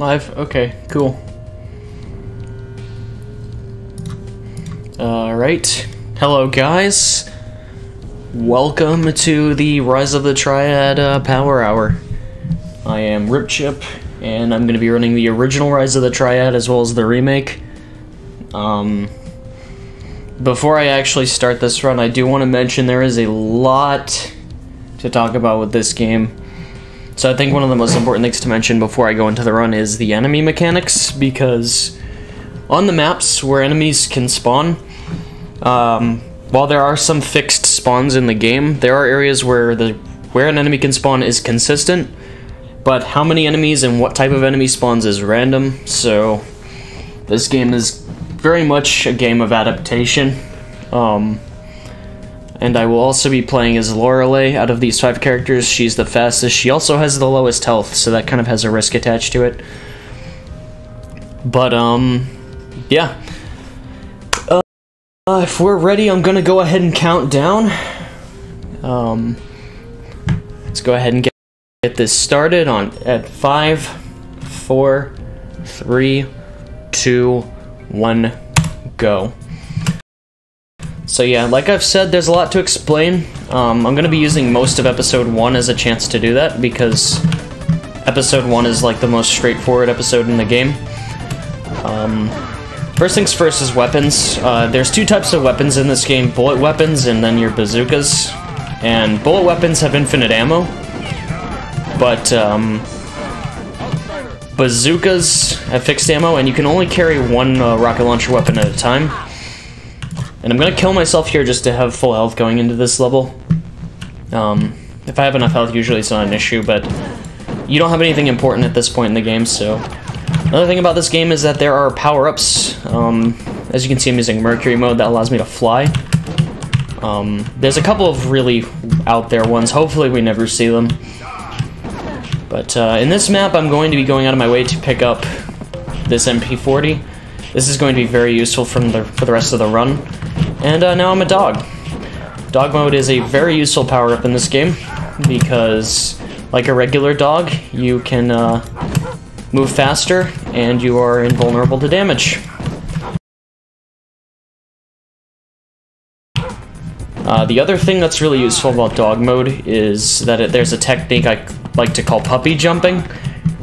Live? Okay, cool. Alright. Hello, guys. Welcome to the Rise of the Triad Power Hour. I am Ripchip, and I'm going to be running the original Rise of the Triad as well as the remake. Before I actually start this run, I do want to mention there is a lot to talk about with this game. So I think one of the most important things to mention before I go into the run is the enemy mechanics, because on the maps where enemies can spawn, while there are some fixed spawns in the game, there are areas where an enemy can spawn is consistent, but how many enemies and what type of enemy spawns is random. So this game is very much a game of adaptation. And I will also be playing as Lorelei. Out of these 5 characters, she's the fastest. She also has the lowest health, so that kind of has a risk attached to it. But, yeah. If we're ready, I'm gonna go ahead and count down. Let's go ahead and get this started at 5, 4, 3, 2, 1, go. So yeah, like I've said, there's a lot to explain. I'm going to be using most of Episode 1 as a chance to do that, because Episode 1 is like the most straightforward episode in the game. First things first is weapons. There's 2 types of weapons in this game, bullet weapons and then your bazookas. And bullet weapons have infinite ammo, but bazookas have fixed ammo, and you can only carry 1 rocket launcher weapon at a time. And I'm gonna kill myself here just to have full health going into this level. If I have enough health, usually it's not an issue, but you don't have anything important at this point in the game, so... Another thing about this game is that there are power-ups. As you can see, I'm using Mercury mode that allows me to fly. There's a couple of really out there ones. Hopefully we never see them. But in this map, I'm going to be going out of my way to pick up this MP40. This is going to be very useful for the rest of the run. And now I'm a dog. Dog mode is a very useful power-up in this game, because, like a regular dog, you can move faster, and you are invulnerable to damage. The other thing that's really useful about dog mode is that there's a technique I like to call puppy jumping,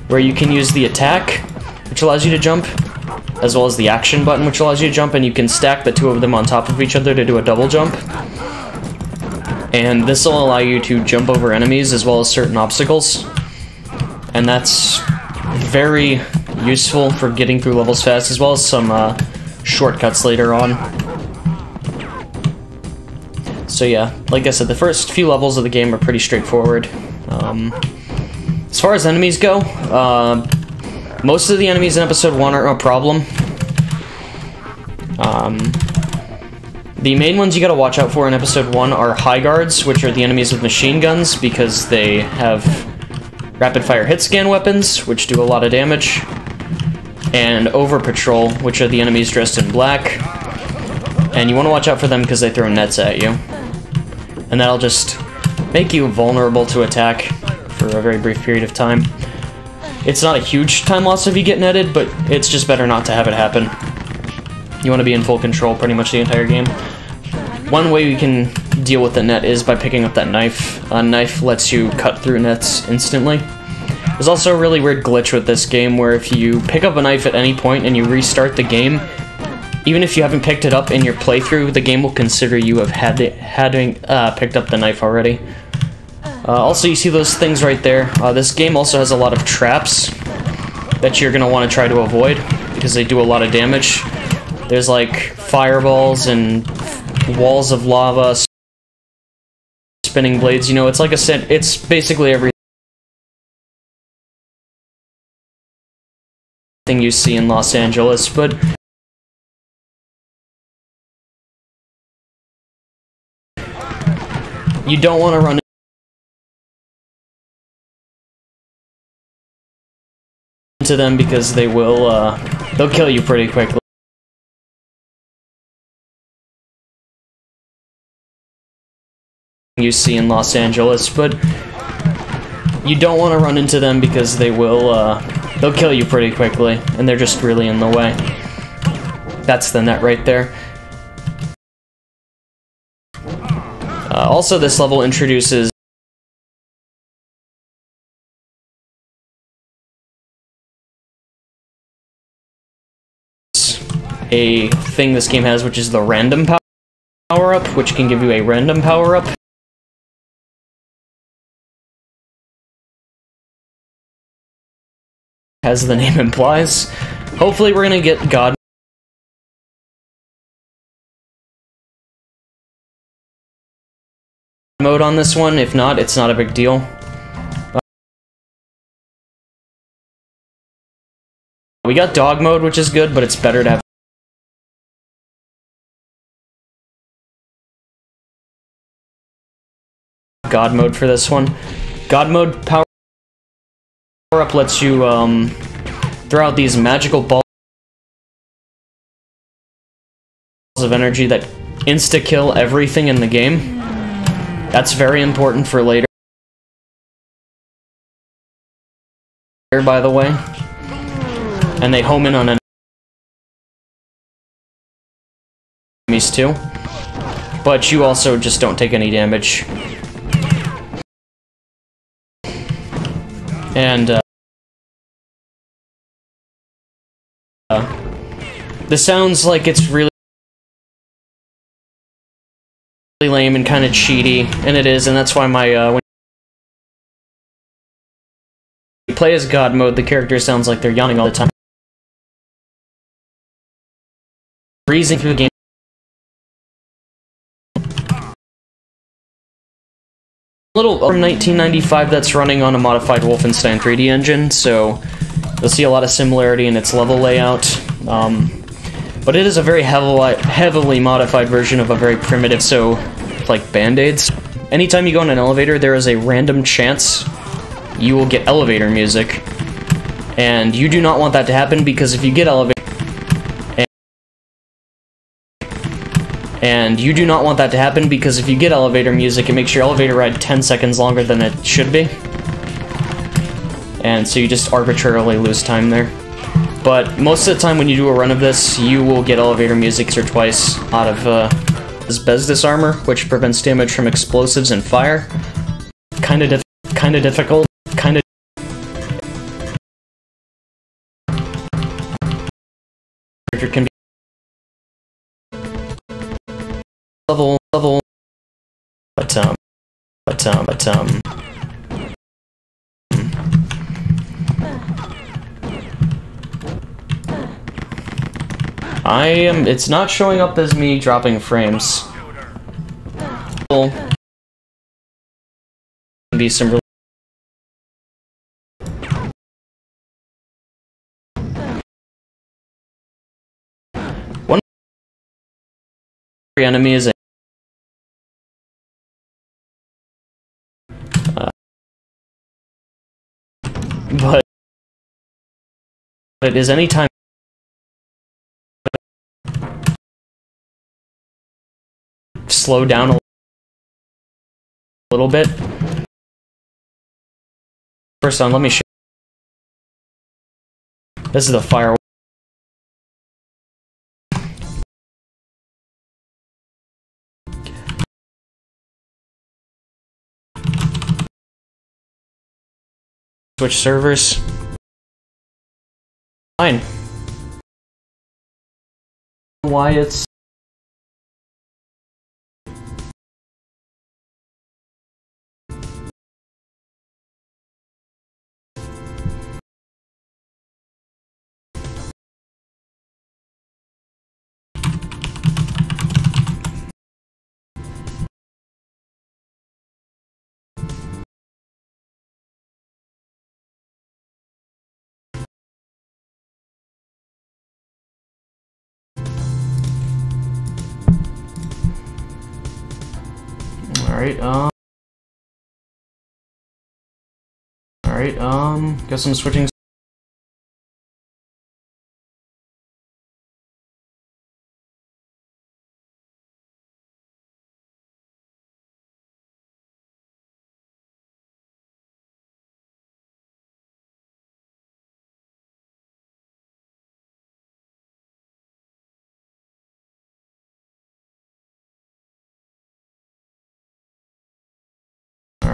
where you can use the attack, which allows you to jump, as well as the action button, which allows you to jump, and you can stack the 2 of them on top of each other to do a double jump. And this will allow you to jump over enemies as well as certain obstacles. And that's very useful for getting through levels fast, as well as some shortcuts later on. So yeah, like I said, the first few levels of the game are pretty straightforward. As far as enemies go, most of the enemies in Episode 1 are a problem. The main ones you gotta watch out for in Episode 1 are High Guards, which are the enemies with machine guns, because they have rapid-fire hit-scan weapons, which do a lot of damage, and Over Patrol, which are the enemies dressed in black. And you want to watch out for them because they throw nets at you. And that'll just make you vulnerable to attack for a very brief period of time. It's not a huge time loss if you get netted, but it's just better not to have it happen. You want to be in full control pretty much the entire game. One way you can deal with the net is by picking up that knife. A knife lets you cut through nets instantly. There's also a really weird glitch with this game where if you pick up a knife at any point and you restart the game, even if you haven't picked it up in your playthrough, the game will consider you have picked up the knife already. Also, you see those things right there. This game also has a lot of traps that you're going to want to try to avoid, because they do a lot of damage. There's like fireballs and walls of lava, spinning blades. You know, it's like it's basically everything you see in Los Angeles, but you don't want to run into them, because they'll kill you pretty quickly. You see in Los Angeles, but you don't want to run into them because they'll they'll kill you pretty quickly, and they're just really in the way. That's the net right there. Also, this level introduces a thing this game has, which is the random power-up, which can give you a random power-up. As the name implies. Hopefully we're gonna get God mode on this one. If not, it's not a big deal. We got dog mode, which is good, but it's better to have God mode for this one. God mode power-up lets you throw out these magical balls of energy that insta-kill everything in the game. That's very important for later, by the way. And they home in on enemies too. But you also just don't take any damage. And this sounds like it's really lame and kind of cheaty, and it is, and that's why my when you play as God mode, the character sounds like they're yawning all the time, breezing through the game. A little from 1995 that's running on a modified Wolfenstein 3D engine, so you'll see a lot of similarity in its level layout. But it is a very heavily modified version of a very primitive, so like band-aids. Anytime you go in an elevator, there is a random chance you will get elevator music. And you do not want that to happen, because if you get elevator music, it makes your elevator ride 10 seconds longer than it should be. And so you just arbitrarily lose time there. But most of the time when you do a run of this, you will get elevator music once or twice out of this Besdis armor, which prevents damage from explosives and fire. Kinda difficult. Can be level, but it's not showing up as me dropping frames. Be some really one enemy is but it is anytime slow down a little bit. First on, let me show. This is the fire. Switch servers. Fine. Why it's Alright, guess I'm switching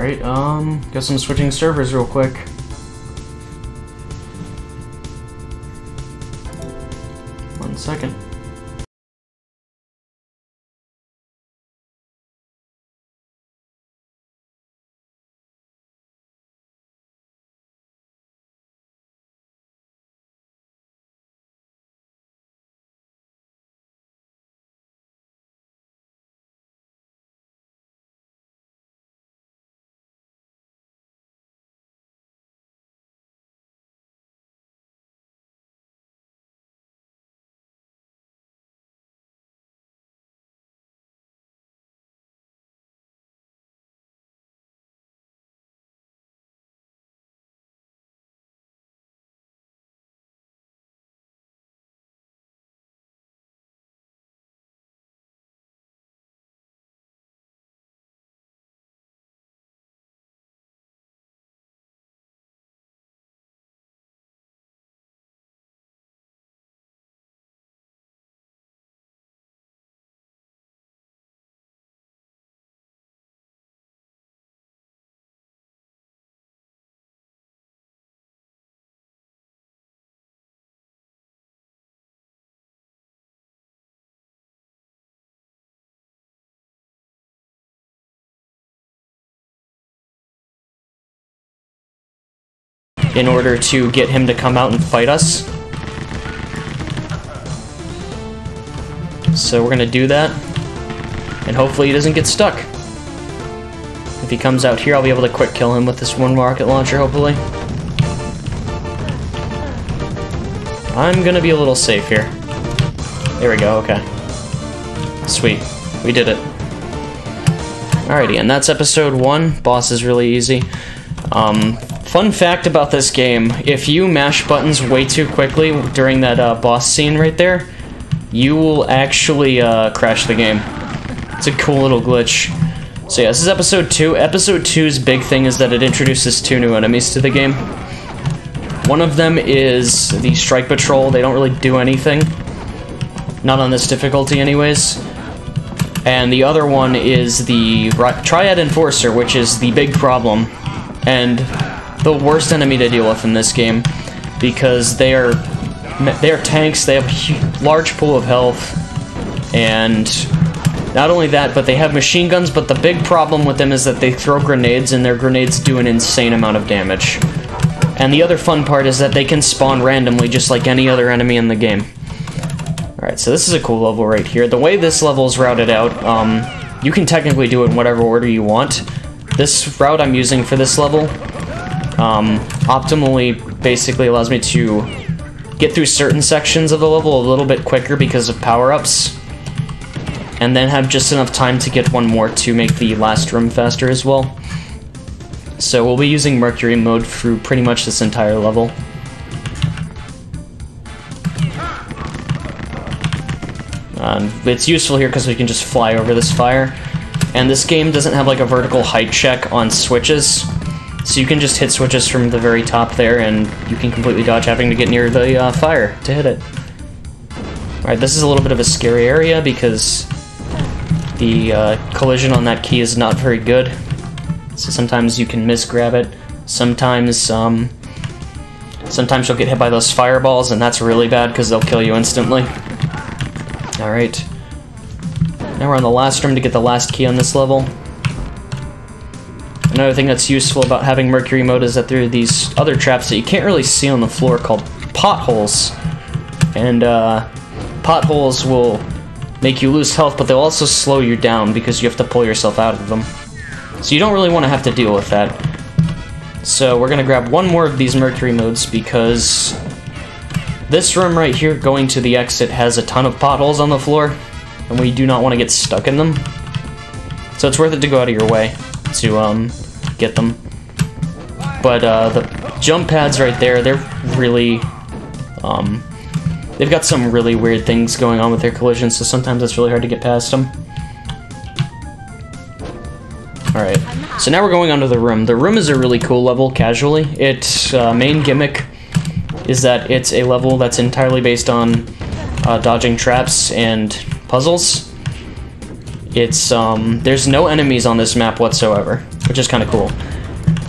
Alright, guess I'm switching servers real quick. One second. In order to get him to come out and fight us. So we're gonna do that, and hopefully he doesn't get stuck. If he comes out here, I'll be able to quick kill him with this one rocket launcher, hopefully. I'm gonna be a little safe here. There we go, okay. Sweet, we did it. Alrighty, and that's episode 1. Boss is really easy. Fun fact about this game, if you mash buttons way too quickly during that boss scene right there, you will actually crash the game. It's a cool little glitch. So yeah, this is episode 2. Episode 2's big thing is that it introduces 2 new enemies to the game. One of them is the Strike Patrol. They don't really do anything. Not on this difficulty anyways. And the other one is the Triad Enforcer, which is the big problem. And the worst enemy to deal with in this game, because they are tanks. They have a large pool of health, and not only that, but they have machine guns. But the big problem with them is that they throw grenades, and their grenades do an insane amount of damage. And the other fun part is that they can spawn randomly, just like any other enemy in the game. Alright, so this is a cool level right here. The way this level is routed out, you can technically do it in whatever order you want. This route I'm using for this level optimally basically allows me to get through certain sections of the level a little bit quicker because of power-ups, and then have just enough time to get one more to make the last room faster as well. So we'll be using Mercury mode through pretty much this entire level. It's useful here because we can just fly over this fire. And this game doesn't have like a vertical height check on switches, so you can just hit switches from the very top there, and you can completely dodge having to get near the fire to hit it. Alright, this is a little bit of a scary area because the collision on that key is not very good. So sometimes you can misgrab it. Sometimes you'll get hit by those fireballs, and that's really bad because they'll kill you instantly. Alright. Now we're on the last room to get the last key on this level. Another thing that's useful about having Mercury mode is that there are these other traps that you can't really see on the floor called potholes. And potholes will make you lose health, but they'll also slow you down because you have to pull yourself out of them. So you don't really want to have to deal with that. So we're going to grab one more of these Mercury modes because this room right here going to the exit has a ton of potholes on the floor, and we do not want to get stuck in them. So it's worth it to go out of your way to get them. But the jump pads right there, they're really they've got some really weird things going on with their collisions, so sometimes it's really hard to get past them. Alright, so now we're going onto the room. The room is a really cool level, casually. Its main gimmick is that it's a level that's entirely based on dodging traps and puzzles. It's there's no enemies on this map whatsoever. which is kind of cool.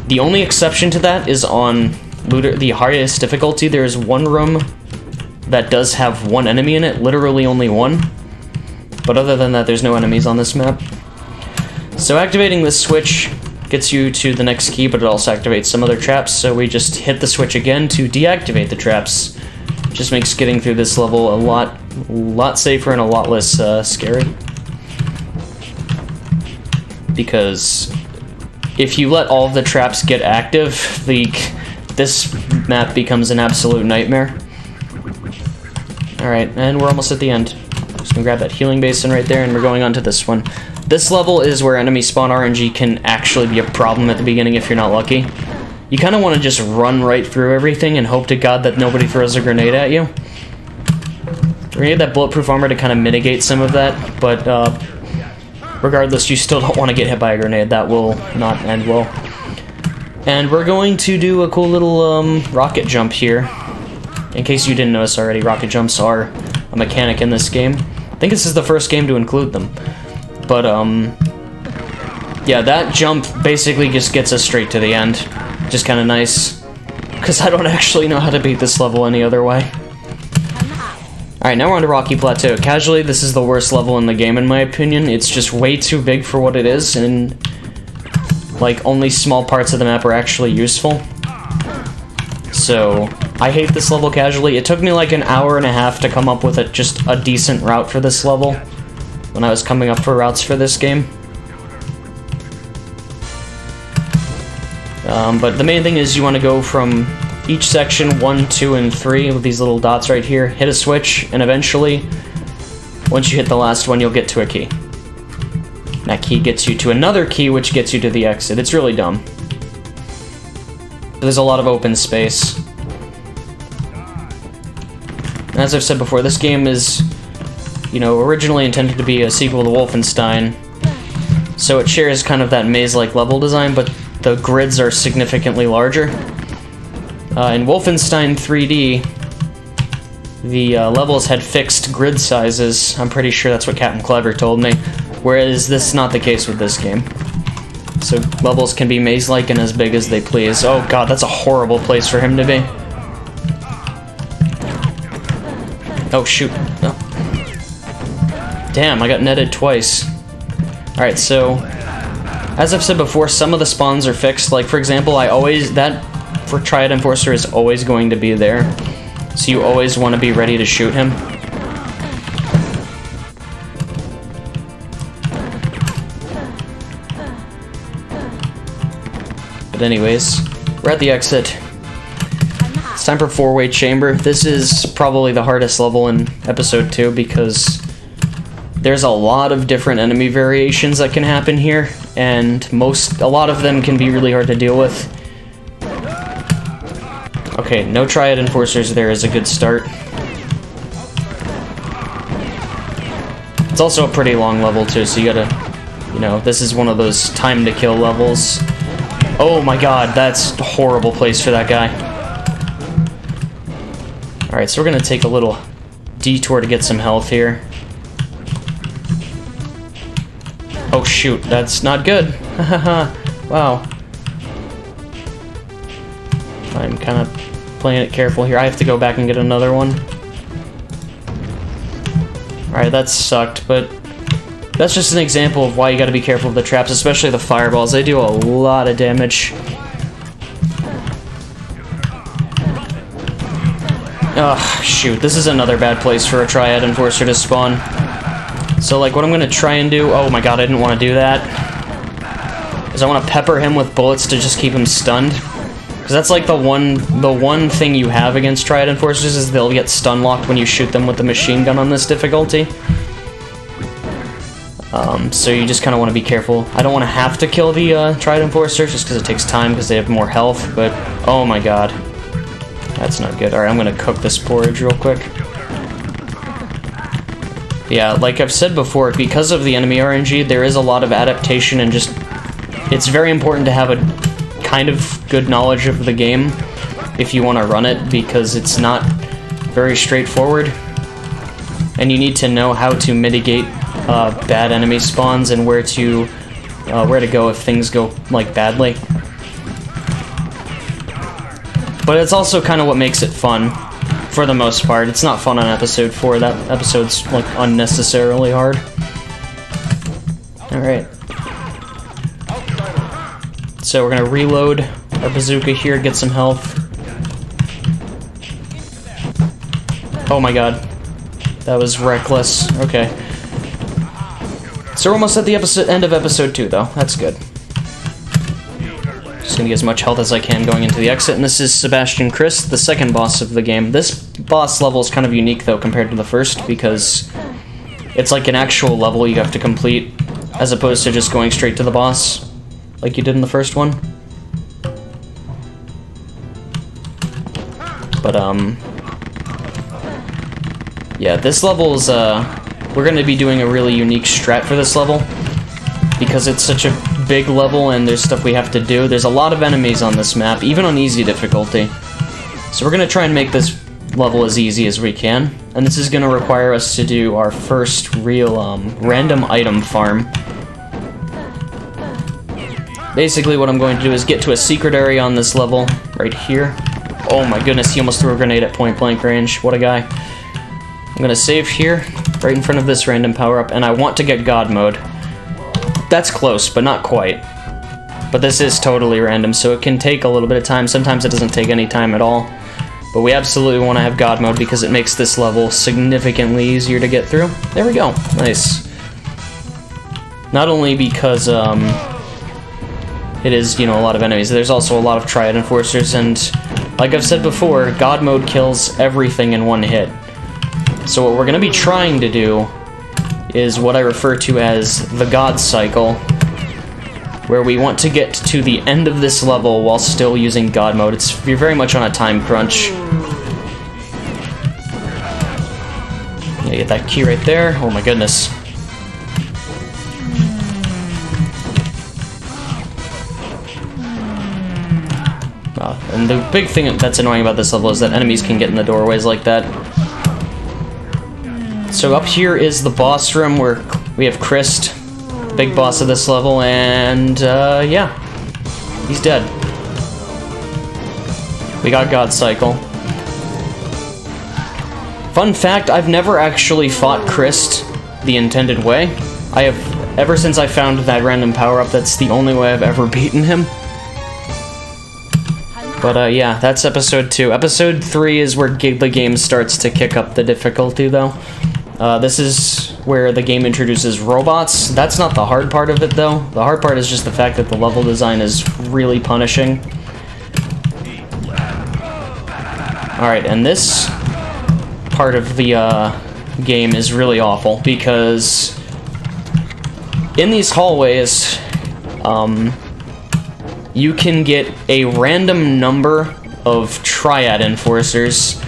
The only exception to that is on Looter, the highest difficulty. There is one room that does have one enemy in it, literally only one. But other than that, there's no enemies on this map. So activating this switch gets you to the next key, but it also activates some other traps, so we just hit the switch again to deactivate the traps. Just makes getting through this level a lot safer and a lot less scary. Because if you let all of the traps get active, this map becomes an absolute nightmare. Alright, and we're almost at the end. Just gonna grab that healing basin right there, and we're going on to this one. This level is where enemy spawn RNG can actually be a problem at the beginning if you're not lucky. You kind of want to just run right through everything and hope to God that nobody throws a grenade at you. We're gonna get that bulletproof armor to kind of mitigate some of that, but regardless, you still don't want to get hit by a grenade. That will not end well. And we're going to do a cool little rocket jump here. In case you didn't notice already, rocket jumps are a mechanic in this game. I think this is the first game to include them. But, yeah, that jump basically just gets us straight to the end. Just kind of nice. Because I don't actually know how to beat this level any other way. Alright, now we're on to Rocky Plateau. Casually, this is the worst level in the game, in my opinion. It's just way too big for what it is, and, like, only small parts of the map are actually useful. So, I hate this level casually. It took me like an hour and a half to come up with just a decent route for this level when I was coming up for routes for this game. But the main thing is you want to go from each section 1, 2, and 3 with these little dots right here, hit a switch, and eventually, once you hit the last one, you'll get to a key. That key gets you to another key, which gets you to the exit. It's really dumb. There's a lot of open space. And as I've said before, this game is, you know, originally intended to be a sequel to Wolfenstein, so it shares kind of that maze-like level design, but the grids are significantly larger. In Wolfenstein 3D, the levels had fixed grid sizes. I'm pretty sure that's what Captain Clever told me, whereas this is not the case with this game. So levels can be maze-like and as big as they please. Oh god, that's a horrible place for him to be. Oh shoot. Oh. Damn, I got netted twice. Alright, so as I've said before, some of the spawns are fixed. Like, for example, that for Triad Enforcer is always going to be there. So you always want to be ready to shoot him. But anyways, we're at the exit. It's time for four-way chamber. This is probably the hardest level in episode 2 because there's a lot of different enemy variations that can happen here, and a lot of them can be really hard to deal with. Okay, no Triad Enforcers there is a good start. It's also a pretty long level too, so you gotta, you know, this is one of those time to kill levels. Oh my god, that's a horrible place for that guy. Alright, so we're gonna take a little detour to get some health here. Oh shoot, that's not good. Wow. I'm kind of playing it careful here. I have to go back and get another one. Alright, that sucked, but that's just an example of why you gotta be careful of the traps, especially the fireballs. They do a lot of damage. Ugh, shoot. This is another bad place for a Triad Enforcer to spawn. So, like, what I'm gonna try and do... Oh my god, I didn't want to do that. Is I want to pepper him with bullets to just keep him stunned. Because that's, like, the one thing you have against Triad Enforcers is they'll get stun-locked when you shoot them with the machine gun on this difficulty. So you just kind of want to be careful. I don't want to have to kill the Triad Enforcers just because it takes time because they have more health, but... Oh my god. That's not good. Alright, I'm gonna cook this porridge real quick. Yeah, like I've said before, because of the enemy RNG, there is a lot of adaptation and just... It's very important to have a kind of good knowledge of the game if you want to run it, because it's not very straightforward. And you need to know how to mitigate bad enemy spawns and where to where to go if things go, like, badly. But it's also kind of what makes it fun, for the most part. It's not fun on episode 4. That episode's, like, unnecessarily hard. Alright. So we're gonna reload our bazooka here, get some health. Oh my god. That was reckless. Okay. So we're almost at the end of episode 2, though. That's good. Just gonna get as much health as I can going into the exit, and this is Sebastian Christ, the second boss of the game. This boss level is kind of unique, though, compared to the first, because it's like an actual level you have to complete, as opposed to just going straight to the boss, like you did in the first one. But, yeah, this level is, we're going to be doing a really unique strat for this level, because it's such a big level and there's stuff we have to do. There's a lot of enemies on this map, even on easy difficulty. So we're going to try and make this level as easy as we can, and this is going to require us to do our first real, random item farm. Basically what I'm going to do is get to a secret area on this level, right here. Oh my goodness, he almost threw a grenade at point blank range. What a guy. I'm gonna save here, right in front of this random power-up, and I want to get God mode. That's close, but not quite. But this is totally random, so it can take a little bit of time. Sometimes it doesn't take any time at all. But we absolutely want to have God mode because it makes this level significantly easier to get through. There we go. Nice. Not only because, it is, you know, a lot of enemies, there's also a lot of Triad Enforcers, and like I've said before, God mode kills everything in one hit. So what we're going to be trying to do is what I refer to as the God cycle, where we want to get to the end of this level while still using God mode. You're very much on a time crunch. Yeah, get that key right there. Oh my goodness. And the big thing that's annoying about this level is that enemies can get in the doorways like that. So up here is the boss room where we have Christ, big boss of this level, and yeah, he's dead. We got God Cycle. Fun fact, I've never actually fought Christ the intended way. Ever since I found that random power-up, that's the only way I've ever beaten him. But yeah, that's episode 2. Episode 3 is where the game starts to kick up the difficulty, though. This is where the game introduces robots. That's not the hard part of it, though. The hard part is just the fact that the level design is really punishing. Alright, and this part of the game is really awful, because in these hallways, you can get a random number of Triad Enforcers,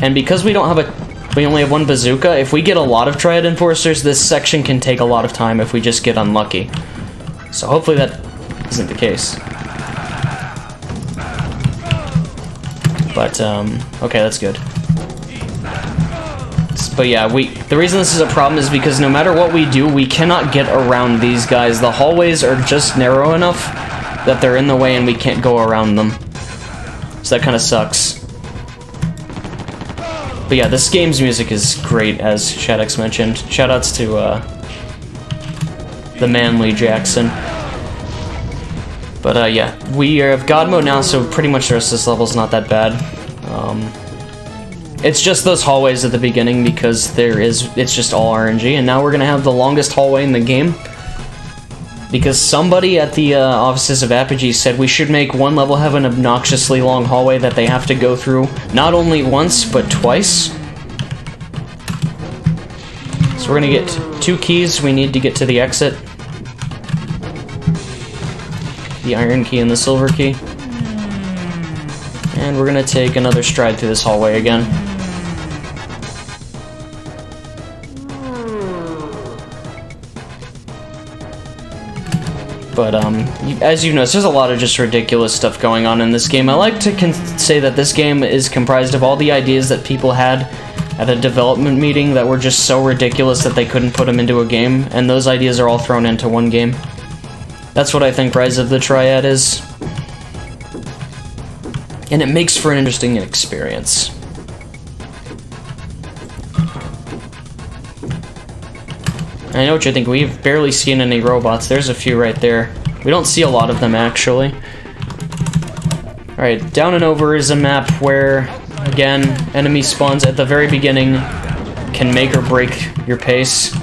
and because we only have one bazooka, if we get a lot of Triad Enforcers, this section can take a lot of time if we just get unlucky. So hopefully that isn't the case. But, okay, that's good. But yeah, the reason this is a problem is because no matter what we do, we cannot get around these guys. The hallways are just narrow enough that they're in the way and we can't go around them. So that kind of sucks. But yeah, this game's music is great, as Shadox mentioned. Shoutouts to the Manly Jackson. But yeah, we have God mode now, so pretty much the rest of this level's not that bad. It's just those hallways at the beginning because it's just all RNG, and now we're gonna have the longest hallway in the game. Because somebody at the offices of Apogee said we should make one level have an obnoxiously long hallway that they have to go through not only once, but twice. So we're gonna get 2 keys. We need to get to the exit. The iron key and the silver key. And we're gonna take another stride through this hallway again. But, as you've noticed, there's a lot of just ridiculous stuff going on in this game. I like to say that this game is comprised of all the ideas that people had at a development meeting that were just so ridiculous that they couldn't put them into a game, and those ideas are all thrown into one game. That's what I think Rise of the Triad is. And it makes for an interesting experience. I know what you think. We've barely seen any robots. There's a few right there. We don't see a lot of them, actually. Alright, Down and Over is a map where, again, enemy spawns at the very beginning can make or break your pace.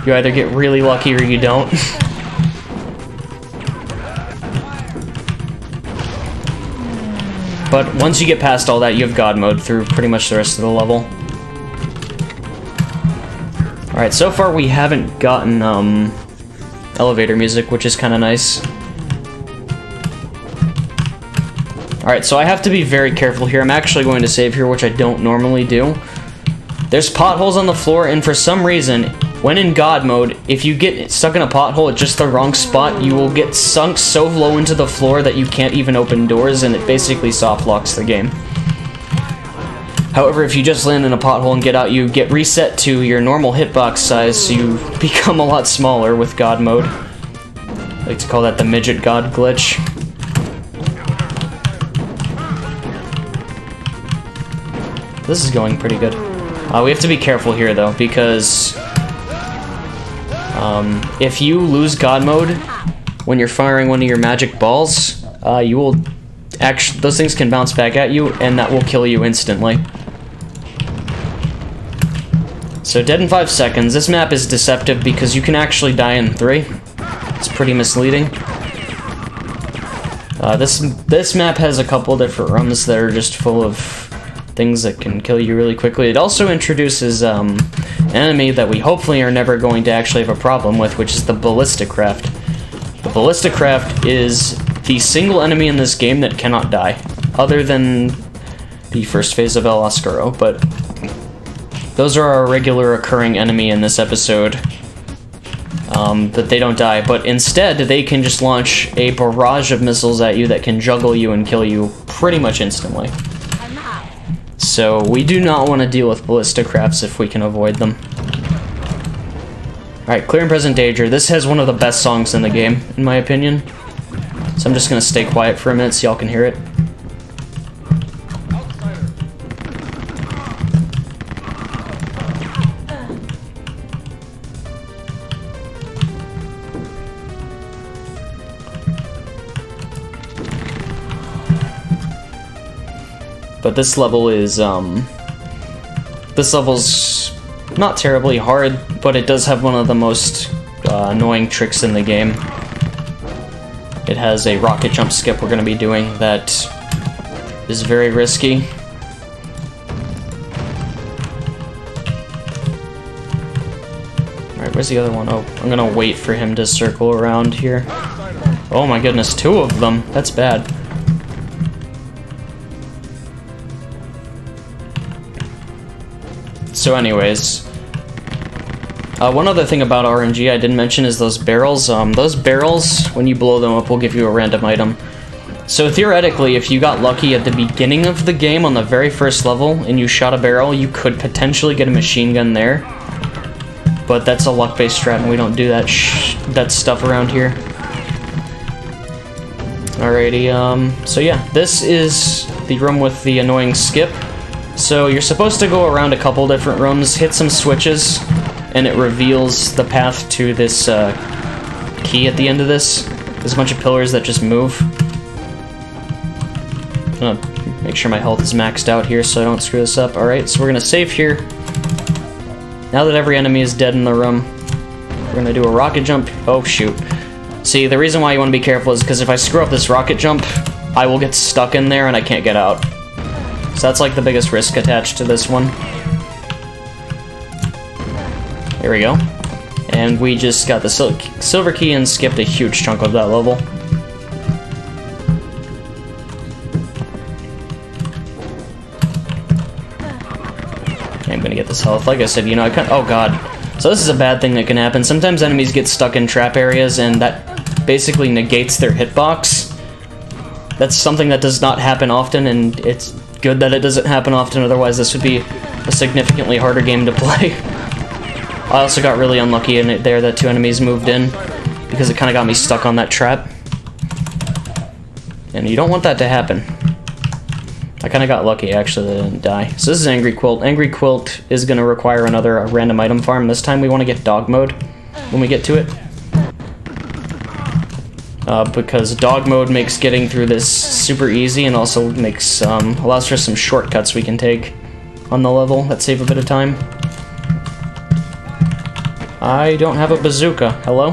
You either get really lucky or you don't. But once you get past all that, you have God mode through pretty much the rest of the level. Alright, so far we haven't gotten elevator music, which is kind of nice. Alright, so I have to be very careful here. I'm actually going to save here, which I don't normally do. There's potholes on the floor, and for some reason, when in God mode, if you get stuck in a pothole at just the wrong spot, you will get sunk so low into the floor that you can't even open doors, and it basically soft locks the game. However, if you just land in a pothole and get out, you get reset to your normal hitbox size, so you become a lot smaller with God mode. I like to call that the midget God glitch. This is going pretty good. We have to be careful here, though, because if you lose God mode when you're firing one of your magic balls, you will actually, those things can bounce back at you, and that will kill you instantly. So dead in 5 seconds. This map is deceptive because you can actually die in 3. It's pretty misleading. This map has a couple different rooms that are just full of things that can kill you really quickly. It also introduces an enemy that we hopefully are never going to actually have a problem with, which is the Ballistic Craft. The Ballistic Craft is the single enemy in this game that cannot die, other than the first phase of El Oscuro, but those are a regular occurring enemy in this episode, that they don't die, but instead they can just launch a barrage of missiles at you that can juggle you and kill you pretty much instantly. So we do not want to deal with Ballistic Crafts if we can avoid them. Alright, Clear and Present Danger. This has one of the best songs in the game, in my opinion. So I'm just going to stay quiet for a minute so y'all can hear it. But this level is, this level's not terribly hard, but it does have one of the most annoying tricks in the game. It has a rocket jump skip we're going to be doing that is very risky. Alright, where's the other one? Oh, I'm going to wait for him to circle around here. Oh my goodness, 2 of them. That's bad. So anyways, one other thing about RNG I didn't mention is those barrels. Those barrels, when you blow them up, will give you a random item. So theoretically, if you got lucky at the beginning of the game on the very first level and you shot a barrel, you could potentially get a machine gun there. But that's a luck-based strat, and we don't do that stuff around here. Alrighty, so yeah, this is the room with the annoying skip. So you're supposed to go around a couple different rooms, hit some switches, and it reveals the path to this key at the end of this. There's a bunch of pillars that just move. I'm gonna make sure my health is maxed out here so I don't screw this up. Alright, so we're gonna save here. Now that every enemy is dead in the room, we're gonna do a rocket jump. Oh shoot. See, the reason why you want to be careful is because if I screw up this rocket jump, I will get stuck in there and I can't get out. So that's like the biggest risk attached to this one. There we go. And we just got the silver key and skipped a huge chunk of that level. Okay, I'm gonna get this health. Like I said, you know, oh god. So this is a bad thing that can happen. Sometimes enemies get stuck in trap areas and that basically negates their hitbox. That's something that does not happen often, and it's good that it doesn't happen often, otherwise this would be a significantly harder game to play. I also got really unlucky in it there that 2 enemies moved in. because it kind of got me stuck on that trap. And you don't want that to happen. I kind of got lucky, actually, that I didn't die. So this is Angry Quilt. Angry Quilt is going to require another random item farm. This time we want to get dog mode when we get to it. Because dog mode makes getting through this super easy and also makes allows for some shortcuts we can take on the level that save a bit of time. I don't have a bazooka. Hello?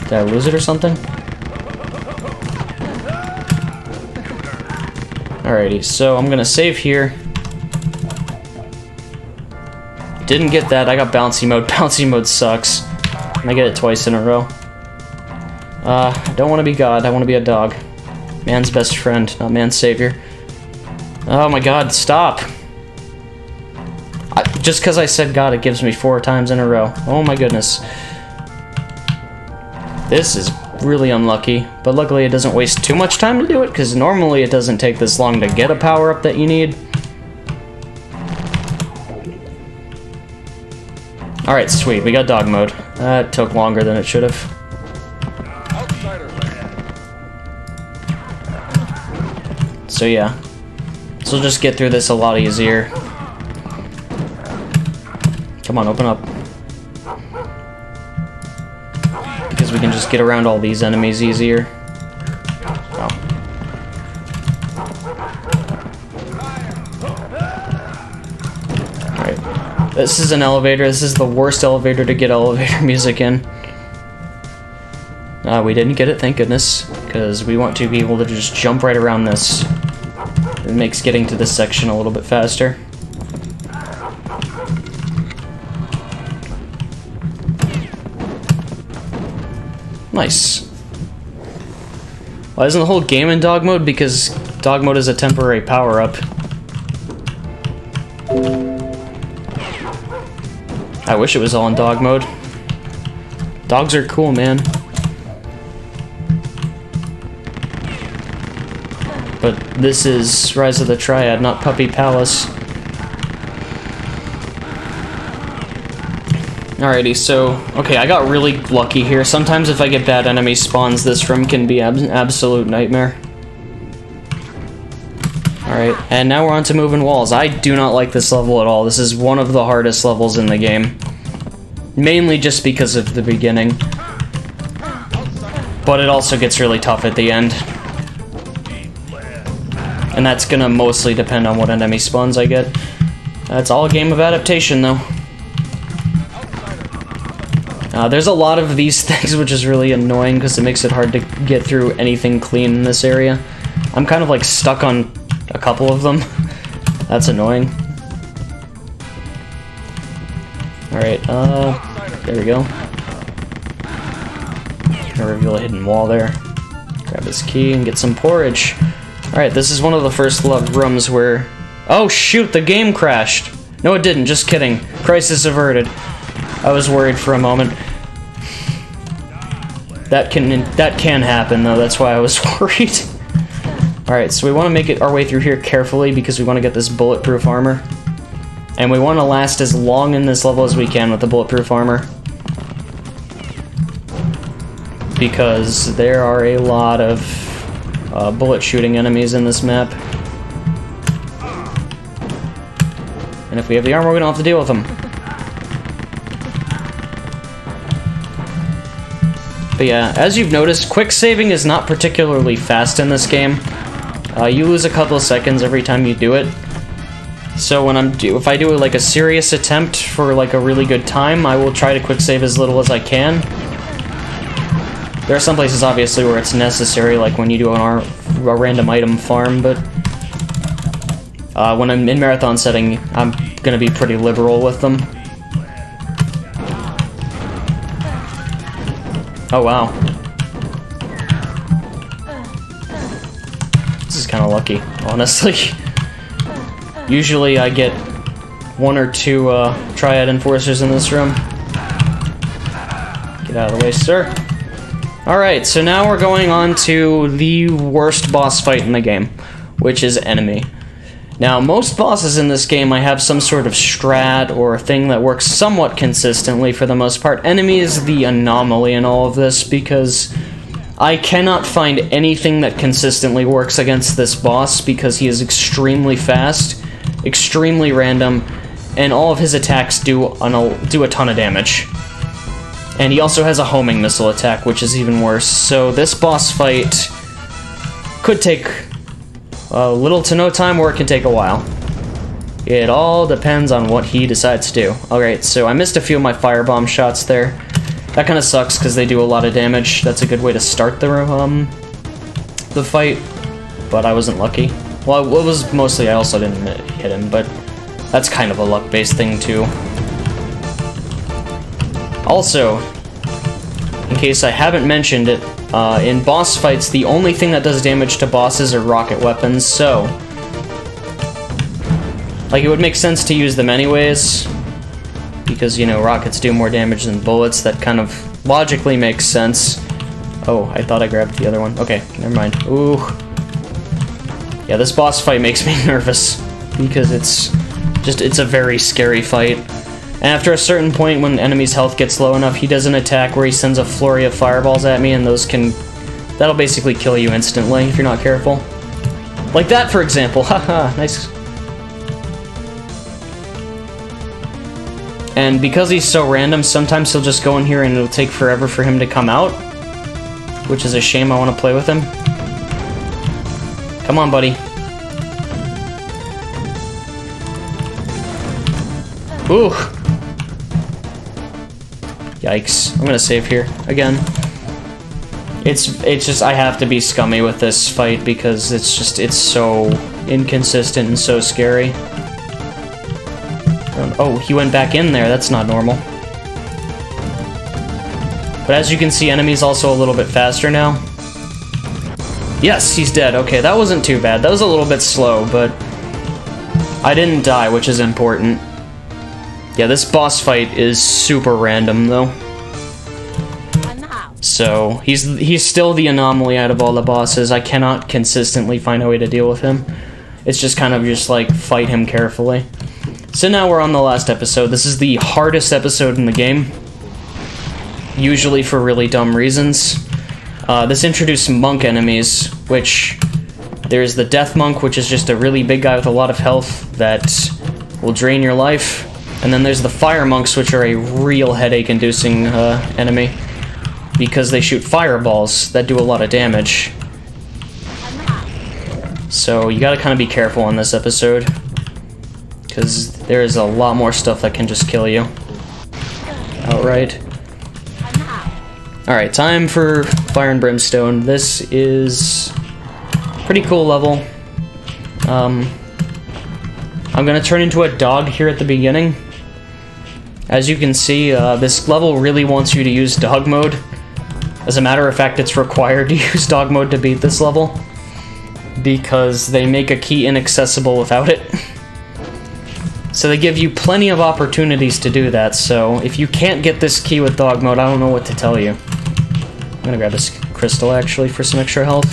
Did I lose it or something? Alrighty, so I'm gonna save here. Didn't get that, I got bouncy mode. Bouncy mode sucks. And I get it twice in a row. I don't want to be God, I want to be a dog. Man's best friend, not man's savior. Oh my god, stop! Just because I said God, it gives me 4 times in a row. Oh my goodness. This is really unlucky, but luckily it doesn't waste too much time to do it, because normally it doesn't take this long to get a power-up that you need. Alright, sweet, we got dog mode. That took longer than it should have. So yeah, so we'll just get through this a lot easier. Come on, open up. Because we can just get around all these enemies easier. Oh. Alright. This is an elevator. This is the worst elevator to get elevator music in. We didn't get it, thank goodness. Because we want to be able to just jump right around this. It makes getting to this section a little bit faster. Nice. Why isn't the whole game in dog mode? Because dog mode is a temporary power-up. I wish it was all in dog mode. Dogs are cool, man. But this is Rise of the Triad, not Puppy Palace. Alrighty, so, okay, I got really lucky here. Sometimes if I get bad enemy spawns, this room can be an absolute nightmare. Alright, and now we're on to moving walls. I do not like this level at all. This is one of the hardest levels in the game. Mainly just because of the beginning. But it also gets really tough at the end. And that's gonna mostly depend on what enemy spawns I get. That's all a game of adaptation, though. There's a lot of these things, which is really annoying because it makes it hard to get through anything clean in this area. I'm kind of like stuck on a couple of them. That's annoying. Alright, there we go. Gonna reveal a hidden wall there. Grab this key and get some porridge. Alright, this is one of the first rooms where... Oh shoot, the game crashed! No it didn't, just kidding. Crisis averted. I was worried for a moment. That can happen though, that's why I was worried. Alright, so we want to make it our way through here carefully because we want to get this bulletproof armor. And we want to last as long in this level as we can with the bulletproof armor. Because there are a lot of bullet shooting enemies in this map. And if we have the armor, we don't have to deal with them. But yeah, as you've noticed, quick saving is not particularly fast in this game. You lose a couple of seconds every time you do it. So when if I do like a serious attempt for like a really good time, I will try to quick save as little as I can. There are some places obviously where it's necessary, like when you do a random item farm, but when I'm in marathon setting, I'm gonna be pretty liberal with them. Oh wow. This is kind of lucky, honestly. Usually I get 1 or 2 Triad Enforcers in this room. Get out of the way, sir. Alright, so now we're going on to the worst boss fight in the game, which is Enemy. Now, most bosses in this game, I have some sort of strat or thing that works somewhat consistently for the most part. Enemy is the anomaly in all of this, because I cannot find anything that consistently works against this boss, because he is extremely fast, extremely random, and all of his attacks do a ton of damage. And he also has a homing missile attack, which is even worse. So this boss fight could take little to no time, or it can take a while. It all depends on what he decides to do. Alright, so I missed a few of my firebomb shots there. That kind of sucks because they do a lot of damage. That's a good way to start the fight, but I wasn't lucky. Well, it was mostly I also didn't hit him, but that's kind of a luck-based thing too. Also, in case I haven't mentioned it, in boss fights, the only thing that does damage to bosses are rocket weapons, so like, it would make sense to use them anyways, because, you know, rockets do more damage than bullets. That kind of logically makes sense. Oh, I thought I grabbed the other one. Okay, never mind. Ooh. Yeah, this boss fight makes me nervous, because it's a very scary fight. And after a certain point, when enemy's health gets low enough, he does an attack where he sends a flurry of fireballs at me, and that'll basically kill you instantly if you're not careful. Like that, for example. Haha, nice. And because he's so random, sometimes he'll just go in here and it'll take forever for him to come out, which is a shame. I want to play with him. Come on, buddy. Ooh. Yikes. I'm gonna save here again. It's just, I have to be scummy with this fight because it's so inconsistent and so scary. Oh, he went back in there. That's not normal. But as you can see, enemy's also a little bit faster now. Yes, he's dead. Okay, that wasn't too bad. That was a little bit slow, but I didn't die, which is important. Yeah, this boss fight is super random, though. So, he's still the anomaly out of all the bosses. I cannot consistently find a way to deal with him. It's just kind of just, like, fight him carefully. So now we're on the last episode. This is the hardest episode in the game. Usually for really dumb reasons. This introduced monk enemies, which... There's the Death Monk, which is just a really big guy with a lot of health that will drain your life. And then there's the Fire Monks, which are a real headache-inducing enemy, because they shoot fireballs that do a lot of damage. So you gotta kind of be careful on this episode, because there's a lot more stuff that can just kill you outright. Alright, time for Fire and Brimstone. This is a pretty cool level. I'm gonna turn into a dog here at the beginning. As you can see, this level really wants you to use dog mode. As a matter of fact, it's required to use dog mode to beat this level, because they make a key inaccessible without it. So they give you plenty of opportunities to do that, so if you can't get this key with dog mode, I don't know what to tell you. I'm gonna grab this crystal, actually, for some extra health.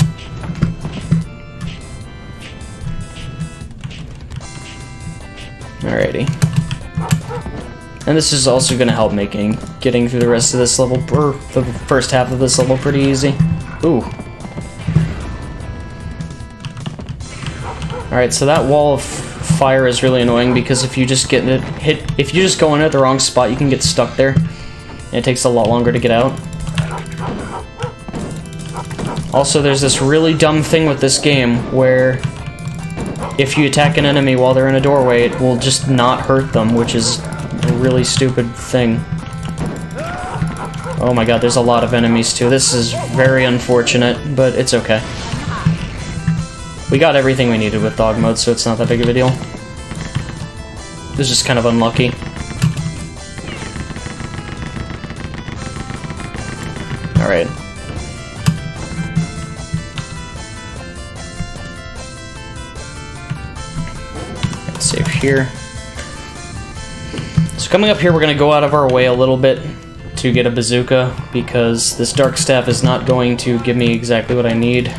Alrighty. And this is also going to help getting through the rest of this level, or the first half of this level, pretty easy. Ooh. Alright, so that wall of fire is really annoying, because if you just if you just go in at the wrong spot, you can get stuck there. And it takes a lot longer to get out. Also, there's this really dumb thing with this game, where if you attack an enemy while they're in a doorway, it will just not hurt them, which is a really stupid thing. Oh my god, there's a lot of enemies too. This is very unfortunate, but it's okay. We got everything we needed with dog mode, so it's not that big of a deal. It was just kind of unlucky. Alright. Let's save here. So coming up here, we're going to go out of our way a little bit to get a bazooka, because this dark staff is not going to give me exactly what I need.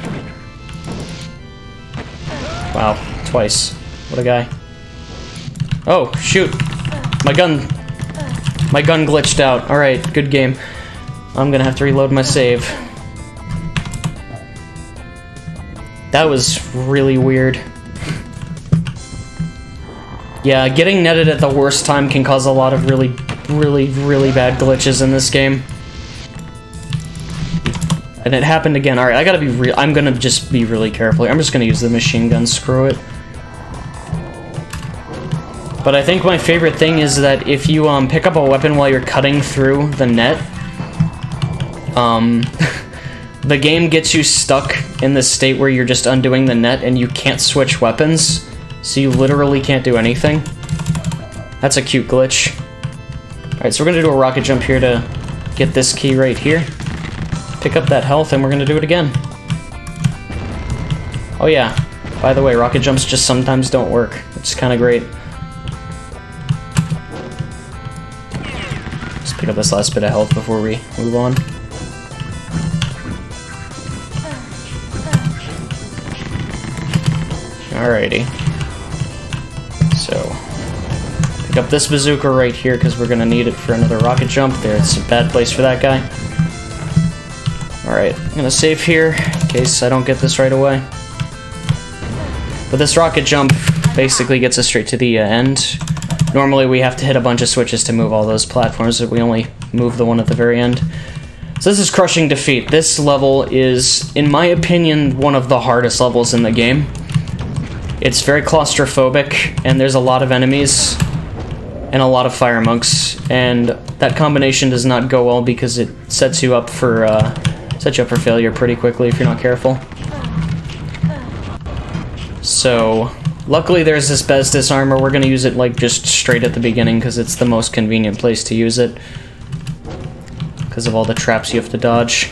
Wow, twice. What a guy. Oh, shoot. My gun glitched out. Alright, good game. I'm gonna have to reload my save. That was really weird. Yeah, getting netted at the worst time can cause a lot of really bad glitches in this game. And it happened again. Alright, I gotta be I'm gonna just be really careful. I'm just gonna use the machine gun, screw it. But I think my favorite thing is that if you pick up a weapon while you're cutting through the net, the game gets you stuck in this state where you're just undoing the net and you can't switch weapons, so you literally can't do anything. That's a cute glitch. Alright, so we're gonna do a rocket jump here to get this key right here. Pick up that health, and we're gonna do it again. Oh yeah, by the way, rocket jumps just sometimes don't work, which is kind of great. Just pick up this last bit of health before we move on. Alrighty. So, pick up this bazooka right here because we're gonna need it for another rocket jump. There, it's a bad place for that guy. Alright, I'm gonna save here in case I don't get this right away. But this rocket jump basically gets us straight to the end. Normally we have to hit a bunch of switches to move all those platforms, but we only move the one at the very end. So this is Crushing Defeat. This level is, in my opinion, one of the hardest levels in the game. It's very claustrophobic, and there's a lot of enemies, and a lot of fire monks, and that combination does not go well because it sets you up for failure pretty quickly if you're not careful. So, luckily there's this Bestis armor. We're gonna use it like just straight at the beginning because it's the most convenient place to use it because of all the traps you have to dodge.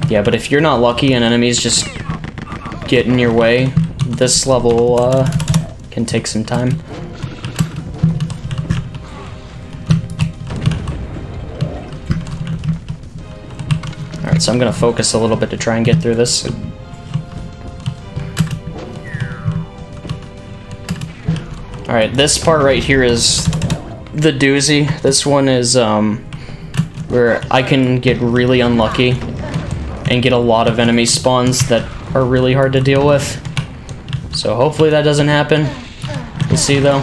Yeah, but if you're not lucky and enemies just get in your way, this level can take some time. Alright, so I'm gonna focus a little bit to try and get through this. Alright, this part right here is the doozy. This one is where I can get really unlucky and get a lot of enemy spawns that are really hard to deal with. So hopefully that doesn't happen. We'll see though.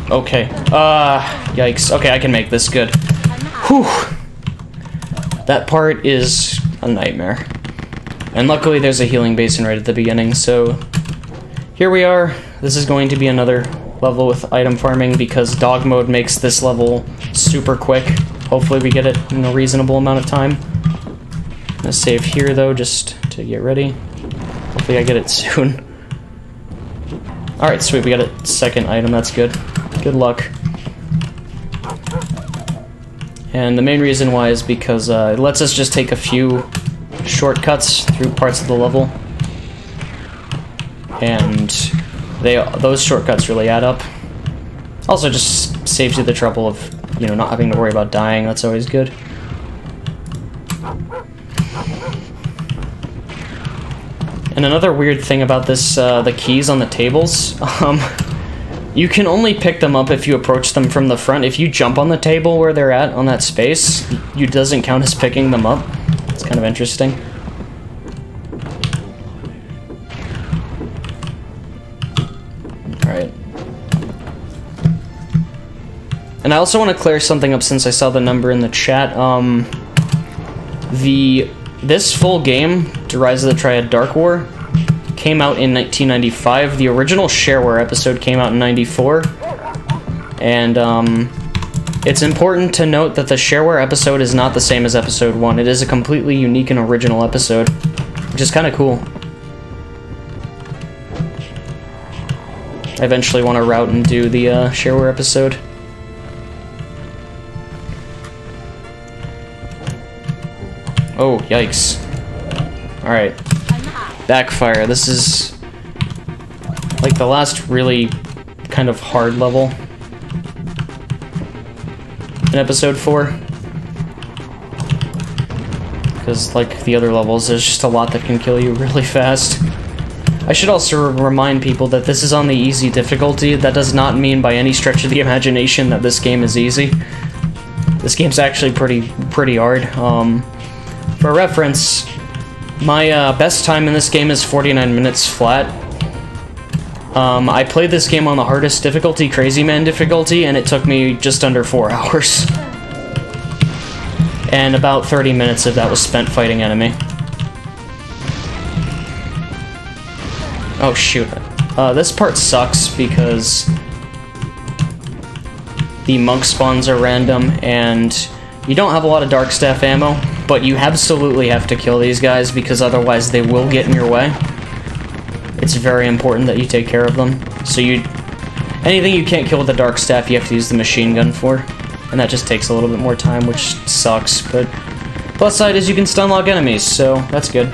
Okay. Yikes. Okay, I can make this good. Whew. That part is a nightmare. And luckily there's a healing basin right at the beginning, so here we are. This is going to be another level with item farming because dog mode makes this level super quick. Hopefully we get it in a reasonable amount of time. I'm gonna save here though, just to get ready. Hopefully I get it soon. Alright, sweet, we got a second item, that's good. Good luck. And the main reason why is because it lets us just take a few shortcuts through parts of the level. And those shortcuts really add up. Also just saves you the trouble of, you know, not having to worry about dying. That's always good. And another weird thing about this, the keys on the tables, you can only pick them up if you approach them from the front. If you jump on the table where they're at, on that space, it doesn't count as picking them up. It's kind of interesting. Alright. And I also want to clear something up since I saw the number in the chat. This full game, Rise of the Triad Dark War, came out in 1995. The original shareware episode came out in 94. And it's important to note that the shareware episode is not the same as episode 1. It is a completely unique and original episode, which is kind of cool. I eventually want to route and do the shareware episode. Oh, yikes. Alright. Backfire. This is like the last really kind of hard level in episode 4. because like the other levels, there's just a lot that can kill you really fast. I should also remind people that this is on the easy difficulty. That does not mean by any stretch of the imagination that this game is easy. This game's actually pretty hard. For reference, my best time in this game is 49 minutes flat. I played this game on the hardest difficulty, Crazy Man difficulty, and it took me just under 4 hours. And about 30 minutes of that was spent fighting enemy. Oh shoot. This part sucks because the monk spawns are random and you don't have a lot of dark staff ammo, but you absolutely have to kill these guys because otherwise they will get in your way. It's very important that you take care of them. So anything you can't kill with the dark staff, you have to use the machine gun for. And that just takes a little bit more time, which sucks, but plus side is you can stun lock enemies, so that's good.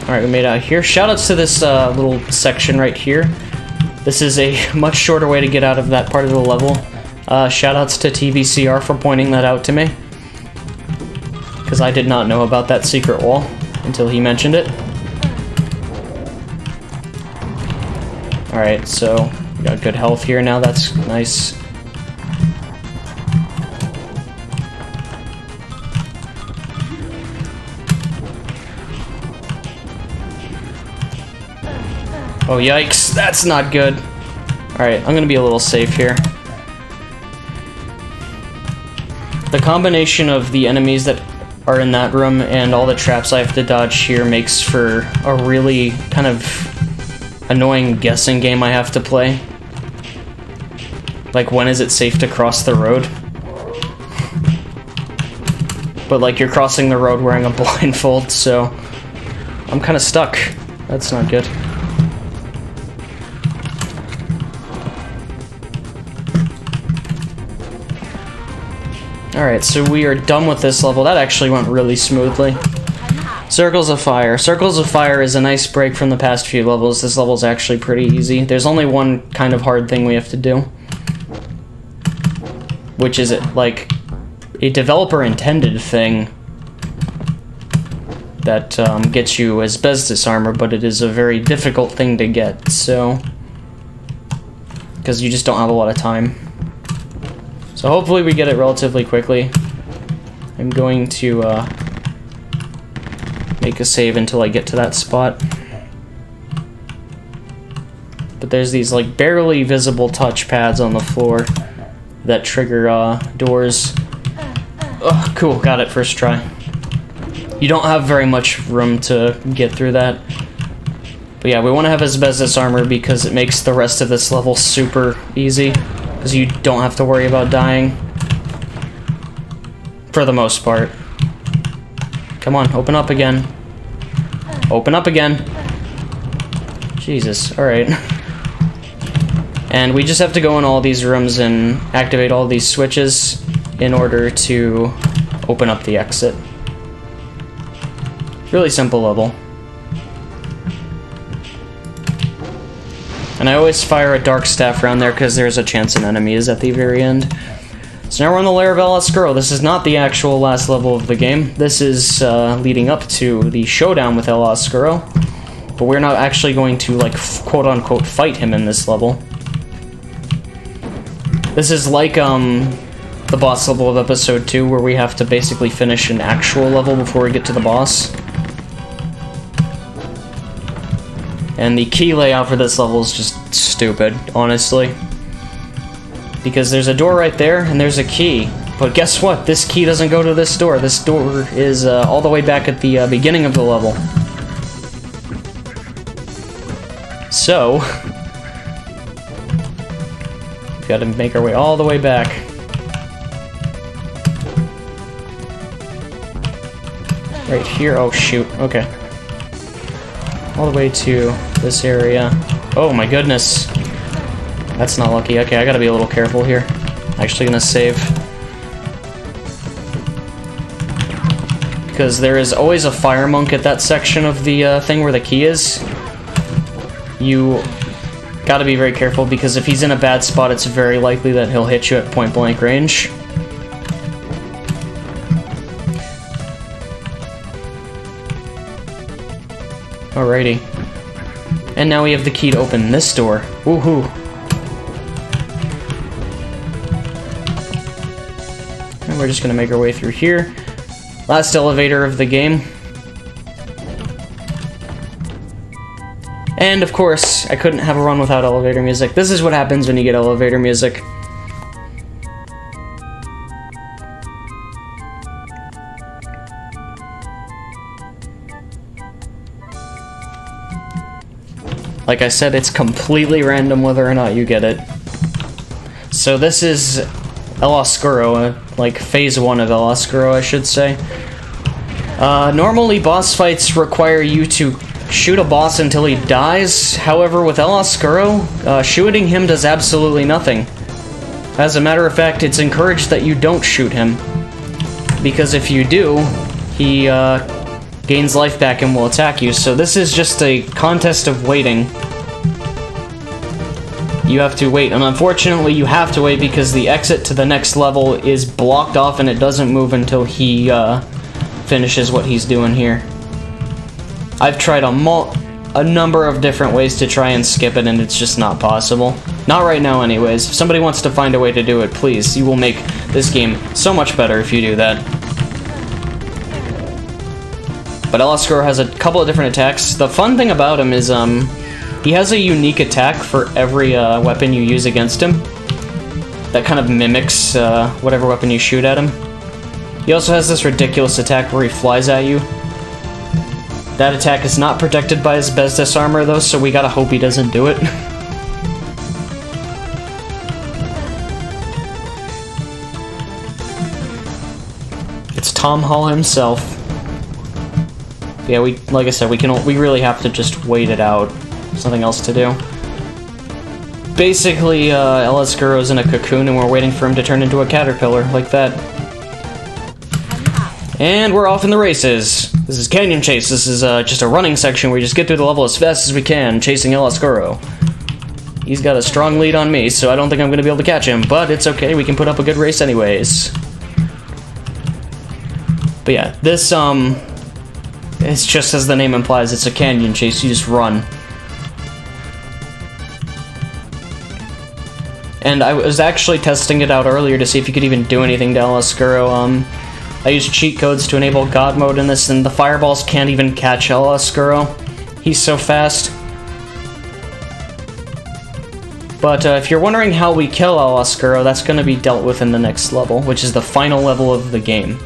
Alright, we made out here. Shoutouts to this little section right here. This is a much shorter way to get out of that part of the level. Shoutouts to TVCR for pointing that out to me. Because I did not know about that secret wall until he mentioned it. Alright, so we got good health here now, that's nice. Oh yikes, that's not good. Alright, I'm gonna be a little safe here. The combination of the enemies that are in that room and all the traps I have to dodge here makes for a really kind of annoying guessing game I have to play. Like, when is it safe to cross the road? But like, you're crossing the road wearing a blindfold, so I'm kind of stuck. That's not good. Alright, so we are done with this level. That actually went really smoothly. Circles of Fire. Circles of Fire is a nice break from the past few levels. This level's actually pretty easy. There's only one kind of hard thing we have to do. Which is, like, a developer-intended thing that gets you asbestos armor, but it is a very difficult thing to get, so... because you just don't have a lot of time. So hopefully we get it relatively quickly. I'm going to make a save until I get to that spot. But there's these like barely visible touchpads on the floor that trigger doors. Oh, cool, got it first try. You don't have very much room to get through that. But yeah, we want to have asbestos armor because it makes the rest of this level super easy. Because you don't have to worry about dying. For the most part. Come on, open up again. Open up again. Jesus, alright. And we just have to go in all these rooms and activate all these switches in order to open up the exit. Really simple level. And I always fire a dark staff around there because there's a chance an enemy is at the very end. So now we're in the lair of El Oscuro. This is not the actual last level of the game. This is leading up to the showdown with El Oscuro. But we're not actually going to, like, quote-unquote fight him in this level. This is like the boss level of episode 2, where we have to basically finish an actual level before we get to the boss. And the key layout for this level is just stupid, honestly. Because there's a door right there, and there's a key. But guess what? This key doesn't go to this door. This door is all the way back at the beginning of the level. So... we've got to make our way all the way back. Right here. Oh, shoot. Okay. All the way to this area. Oh my goodness. That's not lucky. Okay, I gotta be a little careful here. Actually gonna save. Because there is always a fire monk at that section of the thing where the key is. You Gotta be very careful, because if he's in a bad spot, it's very likely that he'll hit you at point-blank range. Alrighty. And now we have the key to open this door. Woohoo! And we're just gonna make our way through here. Last elevator of the game. And of course, I couldn't have a run without elevator music. This is what happens when you get elevator music. Like I said, it's completely random whether or not you get it. So this is El Oscuro, like phase 1 of El Oscuro, I should say. Normally boss fights require you to shoot a boss until he dies. However, with El Oscuro, shooting him does absolutely nothing. As a matter of fact, it's encouraged that you don't shoot him, because if you do, he gains life back and will attack you. So this is just a contest of waiting. You have to wait, and unfortunately you have to wait because the exit to the next level is blocked off and it doesn't move until he finishes what he's doing here. I've tried a number of different ways to try and skip it, and it's just not possible. Not right now anyways. If somebody wants to find a way to do it, please. You will make this game so much better if you do that. But El Oscuro has a couple of different attacks. The fun thing about him is he has a unique attack for every weapon you use against him. That kind of mimics whatever weapon you shoot at him. He also has this ridiculous attack where he flies at you. That attack is not protected by his Besdes armor though, so we gotta hope he doesn't do it. It's Tom Hall himself. Yeah, like I said, we really have to just wait it out. There's nothing else to do. Basically, El Oscuro's in a cocoon and we're waiting for him to turn into a caterpillar, like that. And we're off in the races. This is Canyon Chase. This is just a running section where we just get through the level as fast as we can, chasing El Oscuro. He's got a strong lead on me, so I don't think I'm going to be able to catch him, but it's okay, we can put up a good race anyways. But yeah, this, it's just as the name implies, it's a canyon chase, you just run. And I was actually testing it out earlier to see if you could even do anything to El Oscuro. I used cheat codes to enable God mode in this, and the fireballs can't even catch El Oscuro. He's so fast. But if you're wondering how we kill El Oscuro, that's going to be dealt with in the next level, which is the final level of the game.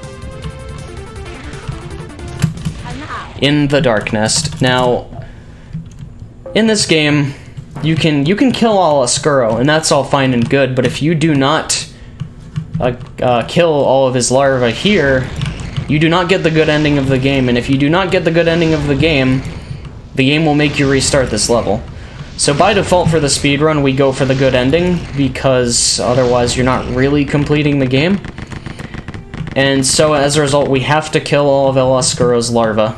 In the Dark Nest. Now, in this game, you can kill El Oscuro, and that's all fine and good, but if you do not kill all of his larvae here, you do not get the good ending of the game, and if you do not get the good ending of the game will make you restart this level. So by default for the speedrun, we go for the good ending, because otherwise you're not really completing the game. And so as a result, we have to kill all of El Oscuro's larvae.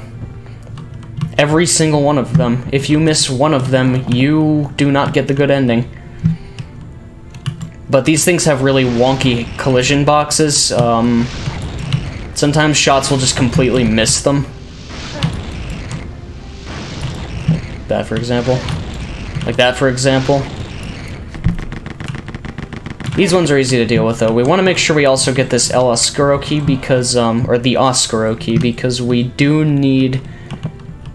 Every single one of them. If you miss one of them, you do not get the good ending. But these things have really wonky collision boxes. Sometimes shots will just completely miss them. That, for example. Like that, for example. These ones are easy to deal with, though. We want to make sure we also get this El Oscuro key because, or the Oscuro key, because we do need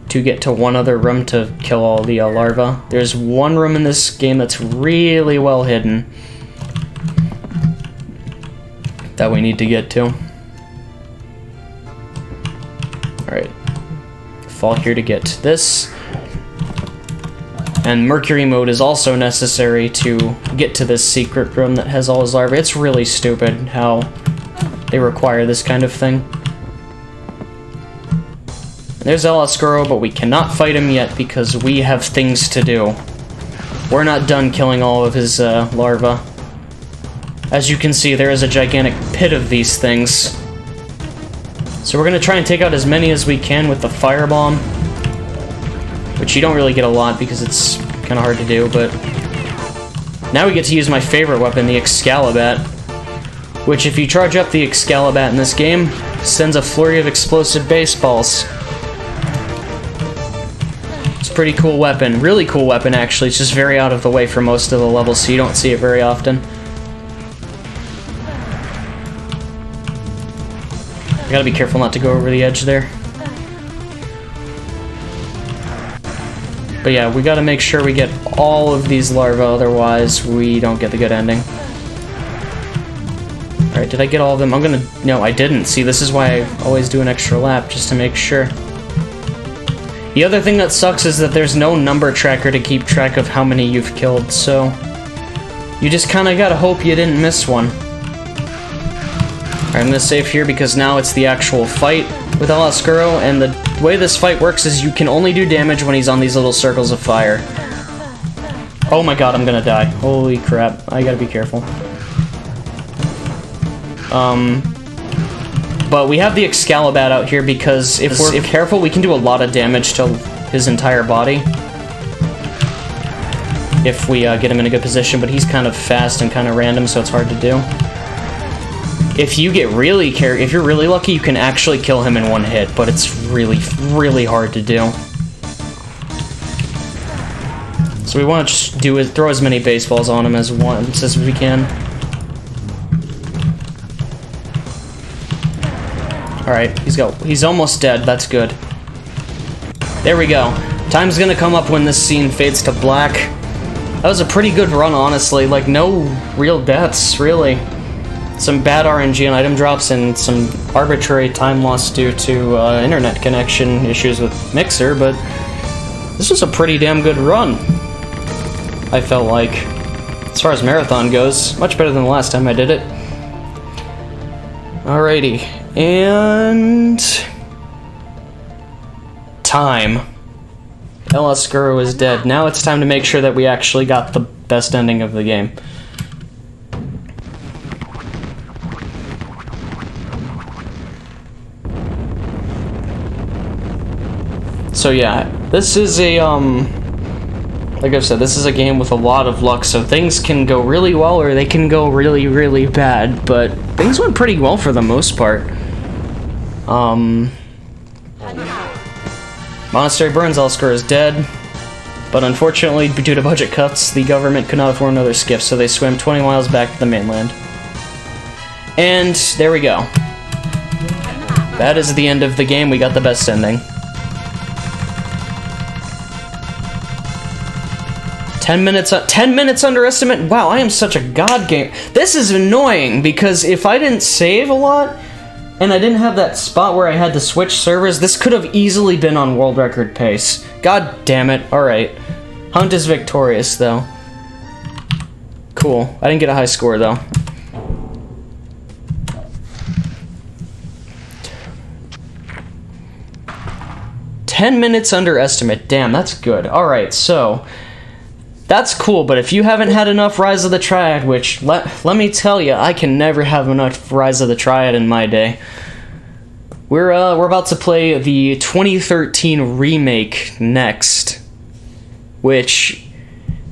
to get to one other room to kill all the larvae. There's one room in this game that's really well hidden that we need to get to. Alright. Fall here to get this. And Mercury mode is also necessary to get to this secret room that has all his larvae. It's really stupid how they require this kind of thing. There's El Oscuro, but we cannot fight him yet because we have things to do. We're not done killing all of his larvae. As you can see, there is a gigantic pit of these things. So we're going to try and take out as many as we can with the firebomb. Which you don't really get a lot because it's kind of hard to do, but Now we get to use my favorite weapon, the Excalibat, which if you charge up the Excalibat in this game, sends a flurry of explosive baseballs. It's a pretty cool weapon. Really cool weapon, actually. It's just very out of the way for most of the levels, so you don't see it very often. I gotta be careful not to go over the edge there. But yeah, we gotta make sure we get all of these larvae, otherwise we don't get the good ending. Alright, did I get all of them? No, I didn't. See, this is why I always do an extra lap, just to make sure. The other thing that sucks is that there's no number tracker to keep track of how many you've killed, so you just kinda gotta hope you didn't miss one. Alright, I'm gonna save here because now it's the actual fight with El Oscuro, and the way this fight works is you can only do damage when he's on these little circles of fire. Oh my god, I'm gonna die. Holy crap, I gotta be careful. But we have the Excalibat out here because if we're careful, we can do a lot of damage to his entire body. If we get him in a good position, but he's kind of fast and kind of random, so it's hard to do. If you get if you're really lucky, you can actually kill him in one hit, but it's really, really hard to do. So we want to just throw as many baseballs on him as once as we can. Alright, he's almost dead, that's good. There we go. Time's gonna come up when this scene fades to black. That was a pretty good run, honestly. Like, no real deaths, really. Some bad RNG and item drops and some arbitrary time loss due to internet connection issues with Mixer, but this was a pretty damn good run, I felt like. As far as marathon goes, much better than the last time I did it. Alrighty, and time. El Oscuro is dead. Now it's time to make sure that we actually got the best ending of the game. So yeah, this is a, like I said, this is a game with a lot of luck, so things can go really well or they can go really, really bad, but things went pretty well for the most part. Monastery Burns, El Oscuro is dead, but unfortunately, due to budget cuts, the government could not afford another skiff, so they swam 20 miles back to the mainland. And there we go. That is the end of the game. We got the best ending. 10 minutes underestimate? Wow, I am such a god game. This is annoying, because if I didn't save a lot, and I didn't have that spot where I had to switch servers, this could have easily been on world record pace. God damn it. Alright. Hunt is victorious, though. Cool. I didn't get a high score, though. "10 minutes underestimate." Damn, that's good. Alright, so that's cool, but if you haven't had enough Rise of the Triad, which, let me tell you, I can never have enough Rise of the Triad in my day. We're about to play the 2013 remake next, which,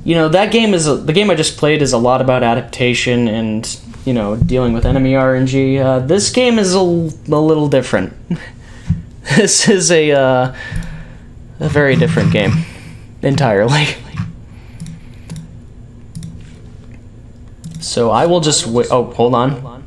you know, that game is, the game I just played is a lot about adaptation and, you know, dealing with enemy RNG. This game is a little different. This is a very different game, entirely. So I will just wait. Oh, hold on.